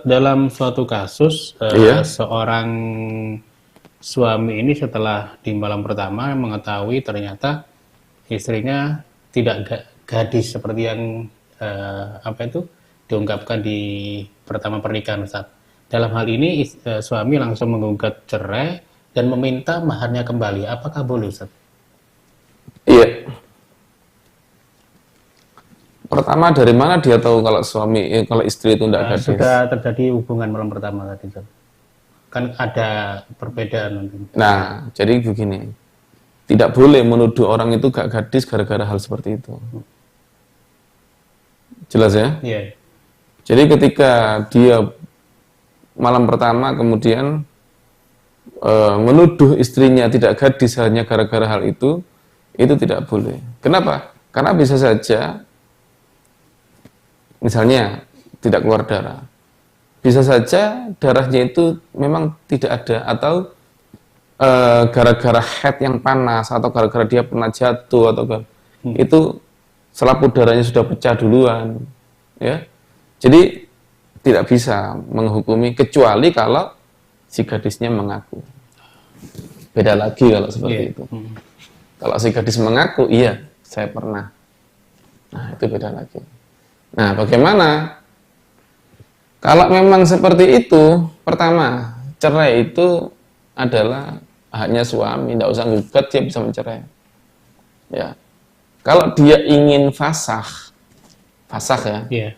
Dalam suatu kasus, Iya. seorang suami ini setelah di malam pertama mengetahui ternyata istrinya tidak gadis seperti yang apa itu diungkapkan di pertama pernikahan, Ustaz. Dalam hal ini suami langsung menggugat cerai dan meminta maharnya kembali. Apakah boleh, Ustaz? Iya. Pertama, dari mana dia tahu kalau kalau istri itu tidak gadis? Sudah terjadi hubungan malam pertama tadi, Ustaz. Kan ada perbedaan nanti. Nah, jadi begini. Tidak boleh menuduh orang itu gak gadis gara-gara hal seperti itu. Jelas ya? Iya. Jadi ketika dia malam pertama kemudian menuduh istrinya tidak gadis hanya gara-gara hal itu tidak boleh. Kenapa? Karena bisa saja, misalnya tidak keluar darah. Bisa saja darahnya itu memang tidak ada, atau gara-gara head yang panas, atau gara-gara dia pernah jatuh, atau itu selaput darahnya sudah pecah duluan, ya. Jadi tidak bisa menghukumi kecuali kalau si gadisnya mengaku. Beda lagi kalau seperti itu. Kalau si gadis mengaku, iya, saya pernah. Nah, itu beda lagi. Nah, bagaimana? Kalau memang seperti itu, pertama, cerai itu adalah haknya suami, tidak usah gugat, dia bisa mencerai. Ya. Kalau dia ingin fasakh ya. Iya.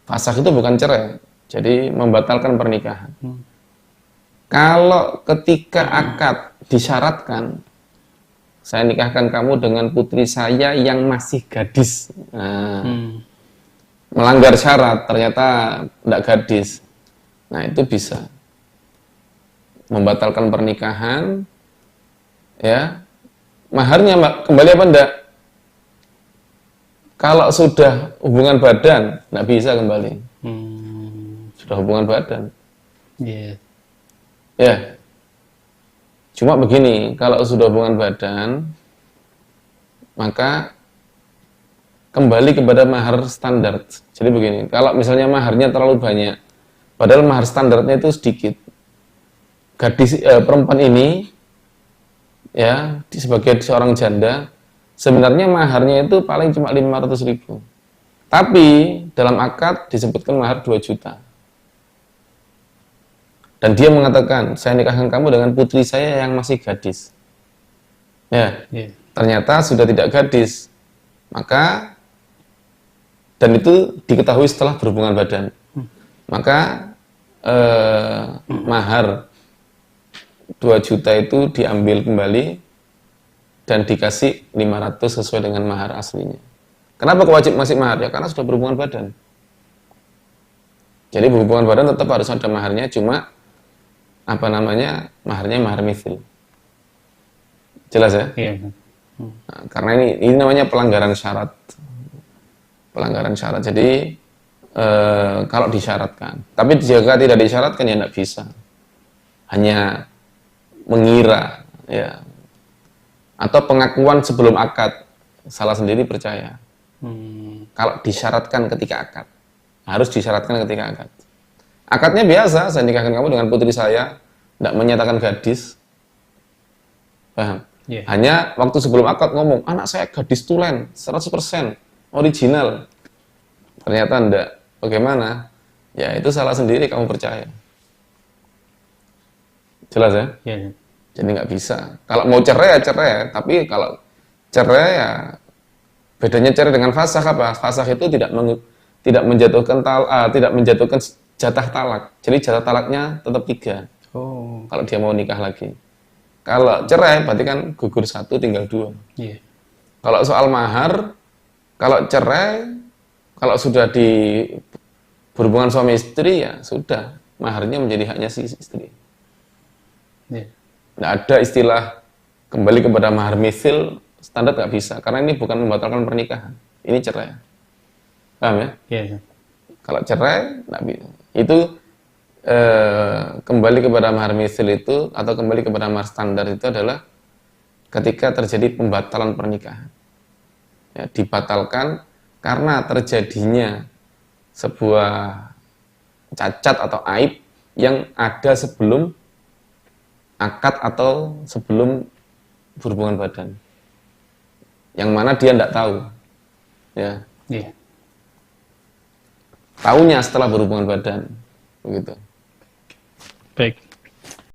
Fasakh itu bukan cerai, jadi membatalkan pernikahan. Kalau ketika akad disyaratkan, saya nikahkan kamu dengan putri saya yang masih gadis. Nah, melanggar syarat, ternyata tidak gadis. Nah, itu bisa membatalkan pernikahan, ya. Maharnya kembali apa enggak? Kalau sudah hubungan badan, tidak bisa kembali. Sudah hubungan badan. Yeah. Ya. Cuma begini, kalau sudah hubungan badan, maka kembali kepada mahar standar. Jadi begini, kalau misalnya maharnya terlalu banyak, padahal mahar standarnya itu sedikit. Perempuan ini, ya, sebagai seorang janda, sebenarnya maharnya itu paling cuma 500.000. Tapi dalam akad disebutkan mahar 2 juta. Dan dia mengatakan, saya nikahkan kamu dengan putri saya yang masih gadis. Ya, ternyata sudah tidak gadis. Maka, dan itu diketahui setelah berhubungan badan. Maka mahar 2 juta itu diambil kembali dan dikasih 500 sesuai dengan mahar aslinya. Kenapa kewajib masih mahar? Ya karena sudah berhubungan badan. Jadi berhubungan badan tetap harus ada maharnya, cuma maharnya mahar mithil. Jelas ya? Iya. Nah, karena ini namanya pelanggaran syarat. Pelanggaran syarat. Jadi kalau disyaratkan. Tapi jika tidak disyaratkan ya tidak bisa. Hanya mengira, ya. Atau pengakuan sebelum akad, salah sendiri percaya. Kalau disyaratkan ketika akad, harus disyaratkan ketika akad. Akadnya biasa, saya nikahkan kamu dengan putri saya, tidak menyatakan gadis. Paham? Yeah. Hanya waktu sebelum akad ngomong, anak saya gadis tulen, 100%, original. Ternyata enggak. Bagaimana? Ya itu salah sendiri, kamu percaya. Jelas ya? Yeah. Jadi nggak bisa. Kalau mau cerai ya cerai, tapi kalau cerai ya bedanya cerai dengan fasakh apa? Fasakh itu tidak menjatuhkan jatah talak. Jadi jatah talaknya tetap 3. Kalau dia mau nikah lagi. Kalau cerai berarti kan gugur 1 tinggal 2. Yeah. Kalau soal mahar, kalau cerai, kalau sudah berhubungan suami istri ya sudah, maharnya menjadi haknya si istri. Yeah. Nggak ada istilah kembali kepada mahar mithil, standar nggak bisa, karena ini bukan membatalkan pernikahan, ini cerai. Paham ya? Yeah. Kalau cerai, nggak bisa. Itu kembali kepada mahar mithil itu, atau kembali kepada mahar standar itu adalah ketika terjadi pembatalan pernikahan. Ya, dibatalkan karena terjadinya sebuah cacat atau aib yang ada sebelum akad atau sebelum berhubungan badan, yang mana dia tidak tahu, ya. Iya. Taunya setelah berhubungan badan, begitu. Baik.